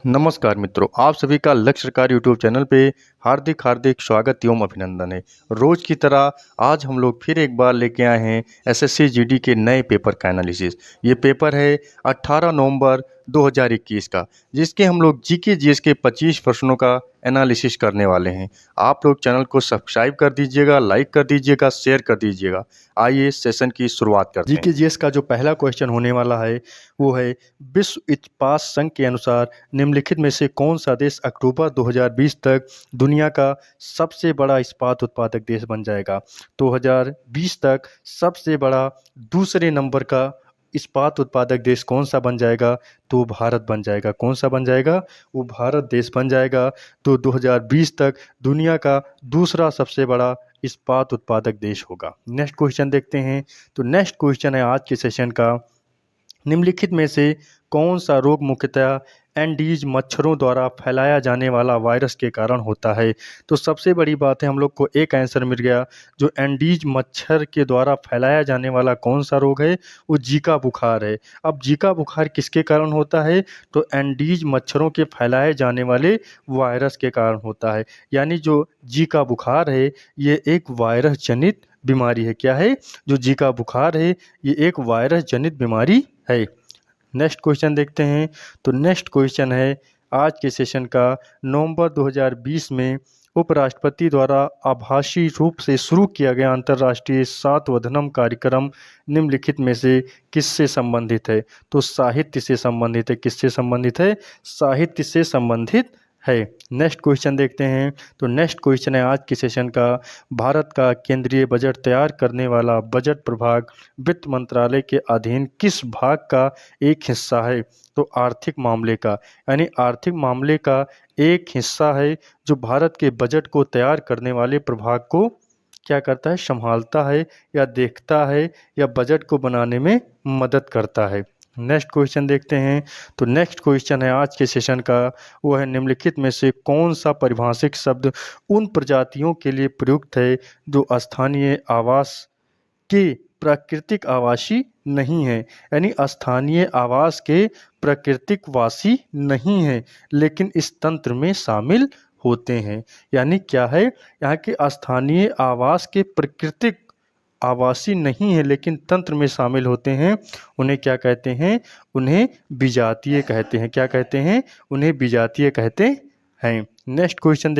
नमस्कार मित्रों, आप सभी का लक्ष्य सरकार यूट्यूब चैनल पे हार्दिक हार्दिक स्वागत एवं अभिनंदन है। रोज की तरह आज हम लोग फिर एक बार लेके आए हैं एसएससी जीडी के नए पेपर का एनालिसिस। ये पेपर है 18 नवंबर 2021 का, जिसके हम लोग जीके जीएस के 25 प्रश्नों का एनालिसिस करने वाले हैं। आप लोग चैनल को सब्सक्राइब कर दीजिएगा, लाइक कर दीजिएगा, शेयर कर दीजिएगा। आइए सेशन की शुरुआत करते हैं। जीके जीएस का जो पहला क्वेश्चन होने वाला है वो है, विश्व इस्पात संघ के अनुसार निम्नलिखित में से कौन सा देश अक्टूबर 2020 तक दुनिया का सबसे बड़ा इस्पात उत्पादक देश बन जाएगा। 2020 तक सबसे बड़ा दूसरे नंबर का इस्पात उत्पादक देश कौन सा बन जाएगा? तो भारत बन जाएगा। कौन सा बन जाएगा? वो भारत देश बन जाएगा। तो 2020 तक दुनिया का दूसरा सबसे बड़ा इस्पात उत्पादक देश होगा। नेक्स्ट क्वेश्चन देखते हैं। तो नेक्स्ट क्वेश्चन है आज के सेशन का, निम्नलिखित में से कौन सा रोग मुख्यतः एंडीज मच्छरों द्वारा फैलाया जाने वाला वायरस के कारण होता है? तो सबसे बड़ी बात है, हम लोग को एक आंसर मिल गया। जो एंडीज मच्छर के द्वारा फैलाया जाने वाला कौन सा रोग है? वो जीका बुखार है। अब जीका बुखार किसके कारण होता है? तो एंडीज मच्छरों के फैलाए जाने वाले वायरस के कारण होता है। यानी जो जीका बुखार है ये एक वायरस जनित बीमारी है। क्या है? जो जीका बुखार है ये एक वायरस जनित बीमारी है। नेक्स्ट क्वेश्चन देखते हैं। तो नेक्स्ट क्वेश्चन है आज के सेशन का, नवंबर 2020 में उपराष्ट्रपति द्वारा आभासी रूप से शुरू किया गया अंतर्राष्ट्रीय सातवधनम कार्यक्रम निम्नलिखित में से किससे संबंधित है? तो साहित्य से संबंधित है। किससे संबंधित है? साहित्य से संबंधित है। नेक्स्ट क्वेश्चन देखते हैं। तो नेक्स्ट क्वेश्चन है आज के सेशन का, भारत का केंद्रीय बजट तैयार करने वाला बजट प्रभाग वित्त मंत्रालय के अधीन किस भाग का एक हिस्सा है? तो आर्थिक मामले का। यानी आर्थिक मामले का एक हिस्सा है जो भारत के बजट को तैयार करने वाले प्रभाग को क्या करता है? संभालता है या देखता है या बजट को बनाने में मदद करता है। नेक्स्ट क्वेश्चन देखते हैं। तो नेक्स्ट क्वेश्चन है आज के सेशन का, वो है, निम्नलिखित में से कौन सा परिभाषिक शब्द उन प्रजातियों के लिए प्रयुक्त है जो स्थानीय आवास के प्राकृतिक आवासी नहीं है? यानी स्थानीय आवास के प्राकृतिक वासी नहीं है लेकिन इस तंत्र में शामिल होते हैं। यानी क्या है? यहाँ के स्थानीय आवास के प्राकृतिक आवासी नहीं है लेकिन तंत्र में शामिल होते हैं, उन्हें क्या कहते हैं? उन्हें विजातीय कहते हैं। क्या कहते हैं? उन्हें विजातीय कहते हैं। नेक्स्ट क्वेश्चन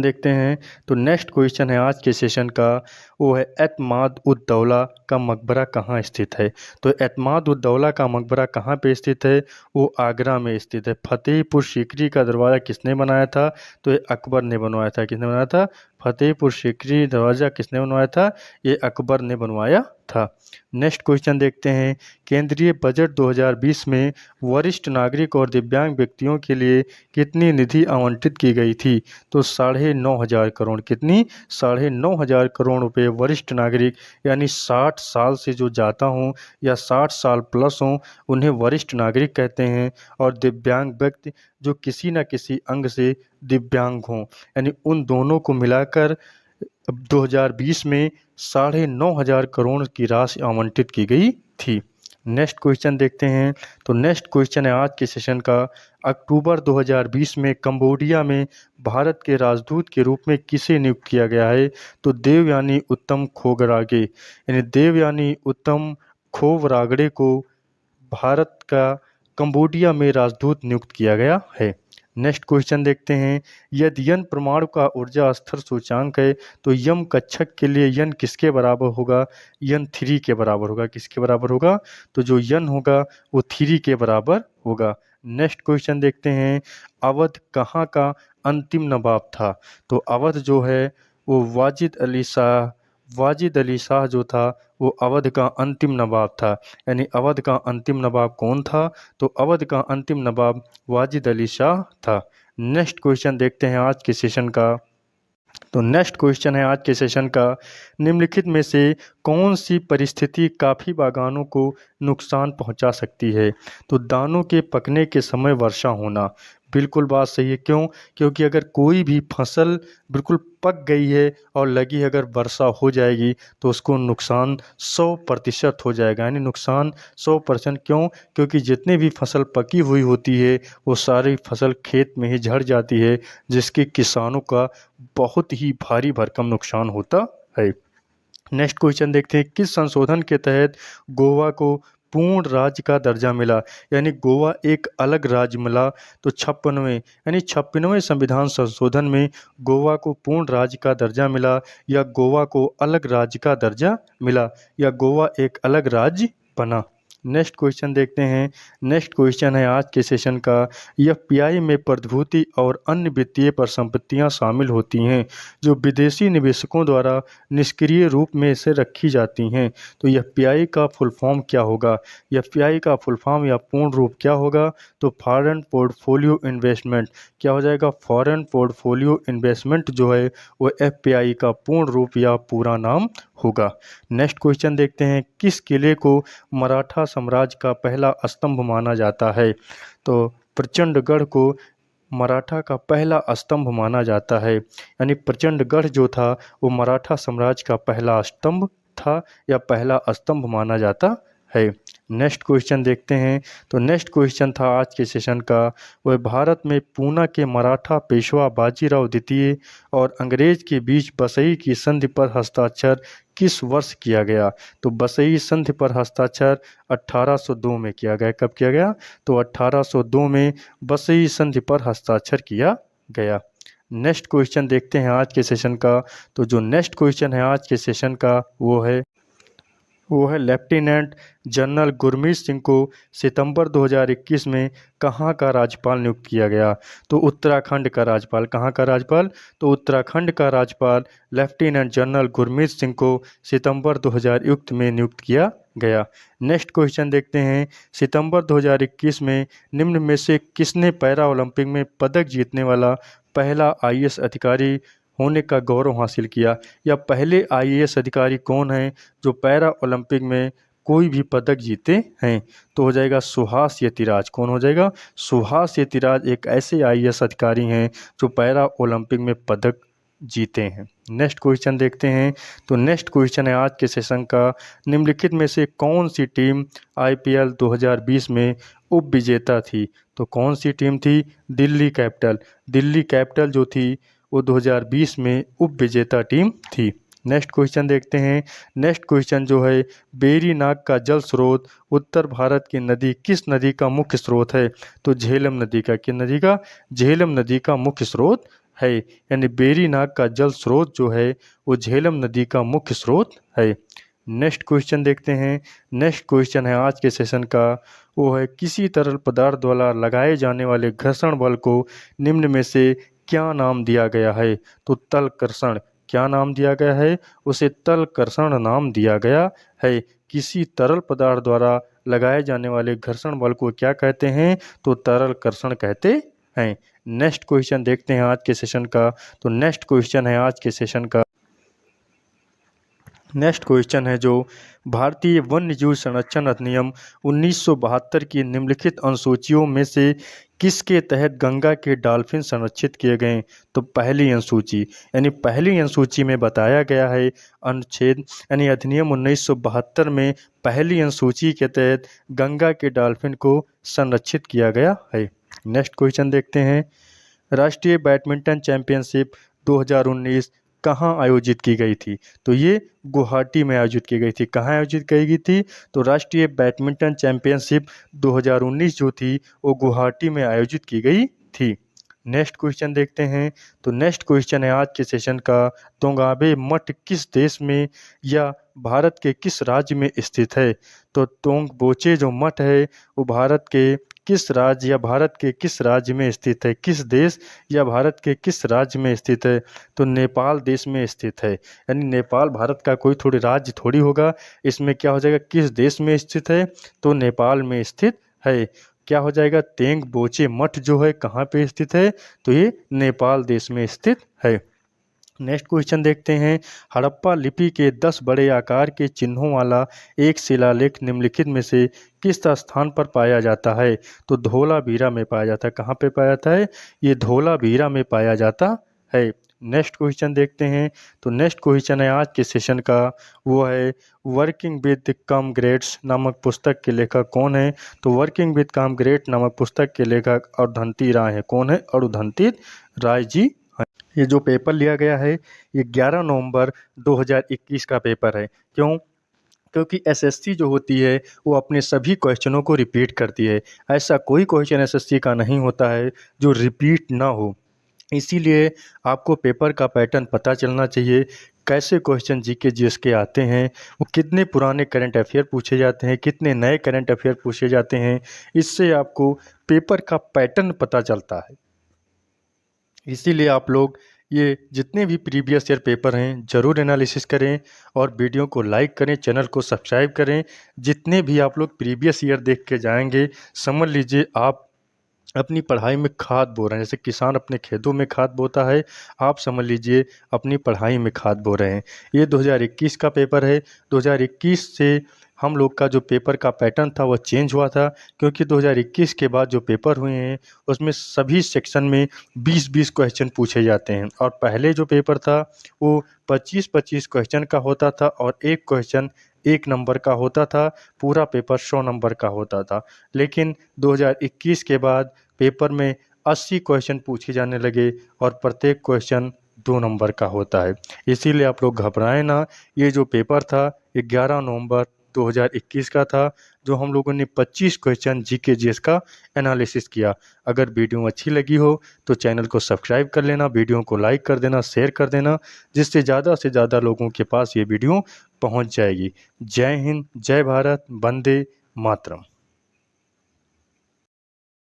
देखते हैं। तो नेक्स्ट क्वेश्चन है आज के सेशन का, वो है, एतमाद उद दौला का मकबरा कहाँ स्थित है? तो एतमाद उद दौला का मकबरा कहाँ पे स्थित है? वो आगरा में स्थित है। फतेहपुर सीकरी का दरवाज़ा किसने बनाया था? तो ये अकबर ने बनवाया था। किसने बनाया था? फतेहपुर सीकरी दरवाज़ा किसने बनवाया था? ये अकबर ने बनवाया था। नेक्स्ट क्वेश्चन देखते हैं। केंद्रीय बजट 2020 में वरिष्ठ नागरिक और दिव्यांग व्यक्तियों के लिए कितनी निधि आवंटित की गई थी? तो 9,500 करोड़। कितनी? 9,500 करोड़ रुपए वरिष्ठ नागरिक, यानी 60 साल से जो जाता हूँ या 60 साल प्लस हों उन्हें वरिष्ठ नागरिक कहते हैं। और दिव्यांग व्यक्ति जो किसी न किसी अंग से दिव्यांग हों, यानी उन दोनों को मिलाकर 2020 में 9,500 करोड़ की राशि आवंटित की गई थी। नेक्स्ट क्वेश्चन देखते हैं। तो नेक्स्ट क्वेश्चन है आज के सेशन का, अक्टूबर 2020 में कंबोडिया में भारत के राजदूत के रूप में किसे नियुक्त किया गया है? तो देवयानी उत्तम खोगरागे, यानी देवयानी उत्तम खोवरागड़े को भारत का कंबोडिया में राजदूत नियुक्त किया गया है। नेक्स्ट क्वेश्चन देखते हैं। यदि यन परमाणु का ऊर्जा स्तर सूचांक है तो यम कक्षक के लिए यन किसके बराबर होगा? यन 3 के बराबर होगा। किसके बराबर होगा? तो जो यन होगा वो 3 के बराबर होगा। नेक्स्ट क्वेश्चन देखते हैं। अवध कहाँ का अंतिम नवाब था? तो अवध जो है वो वाजिद अली शाह जो था वो अवध का अंतिम नवाब था। यानी अवध का अंतिम नवाब कौन था? तो अवध का अंतिम नवाब वाजिद अली शाह था। नेक्स्ट क्वेश्चन देखते हैं आज के सेशन का। तो नेक्स्ट क्वेश्चन है आज के सेशन का, निम्नलिखित में से कौन सी परिस्थिति काफ़ी बागानों को नुकसान पहुंचा सकती है? तो दानों के पकने के समय वर्षा होना, बिल्कुल बात सही है। क्यों? क्योंकि अगर कोई भी फसल बिल्कुल पक गई है और लगी अगर वर्षा हो जाएगी तो उसको नुकसान 100% हो जाएगा, यानी नुकसान 100%। क्यों? क्योंकि जितनी भी फसल पकी हुई होती है वो सारी फसल खेत में ही झड़ जाती है, जिसके किसानों का बहुत ही भारी भरकम नुकसान होता है। नेक्स्ट क्वेश्चन देखते हैं, किस संशोधन के तहत गोवा को पूर्ण राज्य का दर्जा मिला? यानी गोवा एक अलग राज्य मिला। तो 56वें संविधान संशोधन में गोवा को पूर्ण राज्य का दर्जा मिला, या गोवा को अलग राज्य का दर्जा मिला, या गोवा एक अलग राज्य बना? नेक्स्ट क्वेश्चन देखते हैं। नेक्स्ट क्वेश्चन है आज के सेशन का, एफपीआई में प्रतिभूति और अन्य वित्तीय परिसंपत्तियां शामिल होती हैं जो विदेशी निवेशकों द्वारा निष्क्रिय रूप में इसे रखी जाती हैं। तो एफपीआई का फुल फॉर्म क्या होगा? एफपीआई का फुल फॉर्म या पूर्ण रूप क्या होगा? तो फॉरेन पोर्टफोलियो इन्वेस्टमेंट। क्या हो जाएगा? फॉरेन पोर्टफोलियो इन्वेस्टमेंट जो है वो एफपीआई का पूर्ण रूप या पूरा नाम होगा। नेक्स्ट क्वेश्चन देखते हैं, किस किले को मराठा साम्राज्य का पहला स्तंभ माना जाता है? तो प्रचंडगढ़ को मराठा का पहला स्तंभ माना जाता है, यानी प्रचंडगढ़ जो था वो मराठा साम्राज्य का पहला स्तंभ था या पहला स्तंभ माना जाता है। नेक्स्ट क्वेश्चन देखते हैं। तो नेक्स्ट क्वेश्चन था आज के सेशन का, वह भारत में पूना के मराठा पेशवा बाजीराव द्वितीय और अंग्रेज के बीच बसई की संधि पर हस्ताक्षर किस वर्ष किया गया? तो बसई संधि पर हस्ताक्षर 1802 में किया गया। कब किया गया? तो 1802 में बसई संधि पर हस्ताक्षर किया गया। नेक्स्ट क्वेश्चन देखते हैं आज के सेशन का। तो जो नेक्स्ट क्वेश्चन है आज के सेशन का वो है लेफ्टिनेंट जनरल गुरमीत सिंह को सितंबर 2021 में कहाँ का राज्यपाल नियुक्त किया गया? तो उत्तराखंड का राज्यपाल। कहाँ का राज्यपाल? तो उत्तराखंड का राज्यपाल लेफ्टिनेंट जनरल गुरमीत सिंह को सितंबर 2021 में नियुक्त किया गया। नेक्स्ट क्वेश्चन देखते हैं, सितंबर 2021 में निम्न में से किसने पैरा ओलंपिक में पदक जीतने वाला पहला आईएएस अधिकारी होने का गौरव हासिल किया? या पहले आईएएस अधिकारी कौन हैं जो पैरा ओलंपिक में कोई भी पदक जीते हैं? तो हो जाएगा सुहास यतिराज। कौन हो जाएगा? सुहास यतिराज एक ऐसे आईएएस अधिकारी हैं जो पैरा ओलंपिक में पदक जीते हैं। नेक्स्ट क्वेश्चन देखते हैं। तो नेक्स्ट क्वेश्चन है आज के सेशन का, निम्नलिखित में से कौन सी टीम आईपीएल 2020 में उप विजेता थी? तो कौन सी टीम थी? दिल्ली कैपिटल। दिल्ली कैपिटल जो थी वो 2020 में उप विजेता टीम थी। नेक्स्ट क्वेश्चन देखते हैं। नेक्स्ट क्वेश्चन जो है, बेरीनाग का जल स्रोत उत्तर भारत की नदी किस नदी का मुख्य स्रोत है? तो झेलम नदी का। किस नदी का? झेलम नदी का मुख्य स्रोत है, यानी बेरीनाग का जल स्रोत जो है वो झेलम नदी का मुख्य स्रोत है। नेक्स्ट क्वेश्चन देखते हैं। नेक्स्ट क्वेश्चन है आज के सेशन का, वो है किसी तरल पदार्थ द्वारा लगाए जाने वाले घर्षण बल को निम्न में से क्या नाम दिया गया है? तो तल कर्षण। क्या नाम दिया गया है? उसे तल कर्षण नाम दिया गया है। किसी तरल पदार्थ द्वारा लगाए जाने वाले घर्षण बल को क्या कहते हैं? तो तरल कर्षण कहते हैं। नेक्स्ट क्वेश्चन देखते हैं आज के सेशन का। तो नेक्स्ट क्वेश्चन है आज के सेशन का, नेक्स्ट क्वेश्चन है जो भारतीय वन्यजीव संरक्षण अधिनियम 1972 की निम्नलिखित अनुसूचियों में से किसके तहत गंगा के डॉल्फिन संरक्षित किए गए? तो पहली अनुसूची, यानी पहली अनुसूची में बताया गया है अनुच्छेद यानी अधिनियम 1972 में पहली अनुसूची के तहत गंगा के डॉल्फिन को संरक्षित किया गया है। नेक्स्ट क्वेश्चन देखते हैं, राष्ट्रीय बैडमिंटन चैंपियनशिप 2019 कहाँ आयोजित की गई थी? तो ये गुवाहाटी में आयोजित की गई थी। कहाँ आयोजित की गई थी? तो राष्ट्रीय बैडमिंटन चैंपियनशिप 2019 जो थी वो गुवाहाटी में आयोजित की गई थी। नेक्स्ट क्वेश्चन देखते हैं। तो नेक्स्ट क्वेश्चन है आज के सेशन का, तोंगाबे मठ किस देश में या भारत के किस राज्य में स्थित है? तो तोंगबोचे जो मठ है वो भारत के किस राज्य या भारत के किस राज्य में स्थित है? किस देश या भारत के किस राज्य में स्थित है? तो नेपाल देश में स्थित है, यानी नेपाल भारत का कोई थोड़ी राज्य थोड़ी होगा। इसमें क्या हो जाएगा, किस देश में स्थित है? तो नेपाल में स्थित है। क्या हो जाएगा, तेंग बोचे मठ जो है कहाँ पे स्थित है? तो ये नेपाल देश में स्थित है। नेक्स्ट क्वेश्चन देखते हैं। हड़प्पा लिपि के 10 बड़े आकार के चिन्हों वाला एक शिलालेख निम्नलिखित में से किस स्थान पर पाया जाता है? तो धोलावीरा में पाया जाता है। कहाँ पे पाया जाता है? ये धोलावीरा में पाया जाता है। नेक्स्ट क्वेश्चन देखते हैं। तो नेक्स्ट क्वेश्चन है आज के सेशन का, वो है वर्किंग विद कॉमग्रेट्स नामक पुस्तक के लेखक कौन है? तो वर्किंग विद कॉमग्रेट नामक पुस्तक के लेखक अरुंधति राय है। कौन है? अरुंधति राय जी। ये जो पेपर लिया गया है ये 11 नवंबर 2021 का पेपर है। क्यों? क्योंकि एसएससी जो होती है वो अपने सभी क्वेश्चनों को रिपीट करती है। ऐसा कोई क्वेश्चन एसएससी का नहीं होता है जो रिपीट ना हो। इसीलिए आपको पेपर का पैटर्न पता चलना चाहिए, कैसे क्वेश्चन जीके जीएस के आते हैं, वो कितने पुराने करंट अफेयर पूछे जाते हैं, कितने नए करंट अफेयर पूछे जाते हैं। इससे आपको पेपर का पैटर्न पता चलता है। इसीलिए आप लोग ये जितने भी प्रीवियस ईयर पेपर हैं ज़रूर एनालिसिस करें और वीडियो को लाइक करें, चैनल को सब्सक्राइब करें। जितने भी आप लोग प्रीवियस ईयर देख के जाएंगे, समझ लीजिए आप अपनी पढ़ाई में खाद बो रहे हैं। जैसे किसान अपने खेतों में खाद बोता है, आप समझ लीजिए अपनी पढ़ाई में खाद बो रहे हैं। ये 2021 का पेपर है। 2021 से हम लोग का जो पेपर का पैटर्न था वह चेंज हुआ था, क्योंकि 2021 के बाद जो पेपर हुए हैं उसमें सभी सेक्शन में 20-20 क्वेश्चन पूछे जाते हैं। और पहले जो पेपर था वो 25-25 क्वेश्चन का होता था और एक क्वेश्चन 1 नंबर का होता था। पूरा पेपर 100 नंबर का होता था। लेकिन 2021 के बाद पेपर में 80 क्वेश्चन पूछे जाने लगे और प्रत्येक क्वेश्चन 2 नंबर का होता है। इसीलिए आप लोग घबराएं ना। ये जो पेपर था 11 नवंबर 2021 का था, जो हम लोगों ने 25 क्वेश्चन जीके जीएस का एनालिसिस किया। अगर वीडियो अच्छी लगी हो तो चैनल को सब्सक्राइब कर लेना, वीडियो को लाइक कर देना, शेयर कर देना, जिससे ज़्यादा से ज़्यादा लोगों के पास ये वीडियो पहुंच जाएगी। जय हिंद, जय भारत, वंदे मातरम।